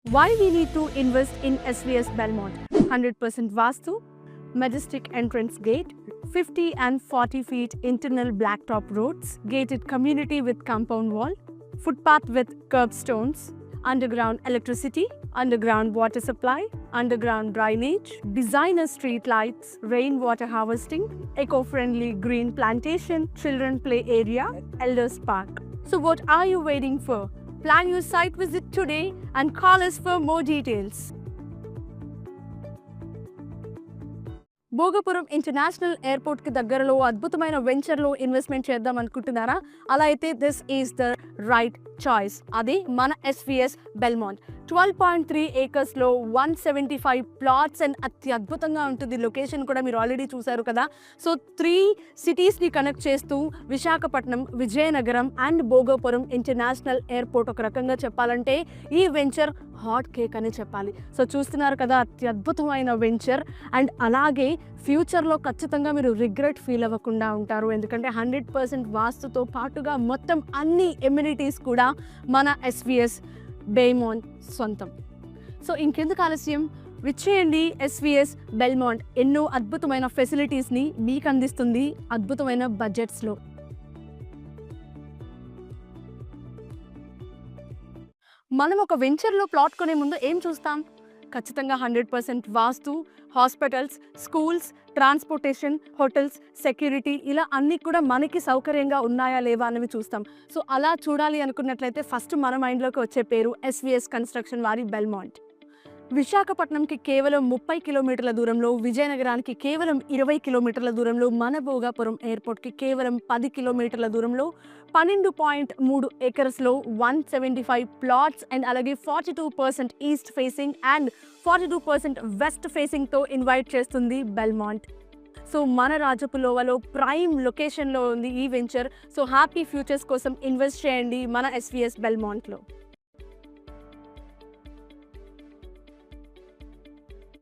Why we need to invest in SVS Belmont? 100% Vastu, majestic entrance gate, 50 and 40 feet internal blacktop roads, gated community with compound wall, footpath with curbstones, underground electricity, underground water supply, underground drainage, designer street lights, rainwater harvesting, eco-friendly green plantation, children play area, elders park. So what are you waiting for? Plan your site visit today and call us for more details. Bhogapuram international airport కి దగ్గరలో అద్భుతమైన venture లో investment చేద్దాం అనుకుంటున్నారా? అలా అయితే this is the right choice. అది మన ఎస్విఎస్ బెల్మాంట్. 12.3 acres లో 175 ప్లాట్స్ అండ్ అద్భుతంగా ఉంటుంది. లొకేషన్ కూడా మీరు ఆల్రెడీ చూసారు కదా. సో 3 సిటీస్ని కనెక్ట్ చేస్తూ Visakhapatnam, Vizianagaram and Bhogapuram international airport. ఒక రకంగా చెప్పాలంటే ఈ వెంచర్ హాట్ కేక్ అని చెప్పాలి. సో చూస్తున్నారు కదా, అద్భుతమైన వెంచర్. అండ్ అలాగే ఫ్యూచర్లో ఖచ్చితంగా మీరు రిగ్రెట్ ఫీల్ అవ్వకుండా ఉంటారు. ఎందుకంటే 100% వాస్తుతో పాటుగా మొత్తం అన్ని ఎమ్యూనిటీస్ కూడా మన ఎస్విఎస్ బెల్మాంట్ సొంతం. సో ఇంకెందుకు ఆలస్యం, విచ్చేయండి ఎస్విఎస్ బెల్మాంట్. ఎన్నో అద్భుతమైన ఫెసిలిటీస్ని మీకు అందిస్తుంది అద్భుతమైన బడ్జెట్స్లో. మనం ఒక వెంచర్లో ప్లాట్ కొనే ముందు ఏం చూస్తాం? ఖచ్చితంగా 100% vastu, hospitals, schools, transportation, hotels, security, ఇలా అన్నీ కూడా మనకి సౌకర్యంగా ఉన్నాయా లేవా అనేవి చూస్తాం. సో అలా చూడాలి అనుకున్నట్లయితే ఫస్ట్ మన మైండ్లోకి వచ్చే పేరు ఎస్విఎస్ కన్స్ట్రక్షన్ వారి బెల్మాంట్. విశాఖపట్నంకి కేవలం 30 కిలోమీటర్ల దూరంలో, విజయనగరానికి కేవలం 20 కిలోమీటర్ల దూరంలో, మన భోగాపురం ఎయిర్పోర్ట్కి కేవలం 10 కిలోమీటర్ల దూరంలో 12.3 acresలో 175 ప్లాట్స్ అండ్ అలాగే 42% ఈస్ట్ ఫేసింగ్ అండ్ 42% వెస్ట్ ఫేసింగ్తో ఇన్వైట్ చేస్తుంది బెల్మాంట్. సో మన రాజపులోవలో ప్రైమ్ లొకేషన్లో ఉంది ఈ వెంచర్. సో హ్యాపీ ఫ్యూచర్స్ కోసం ఇన్వెస్ట్ చేయండి మన ఎస్విఎస్ బెల్మాంట్లో.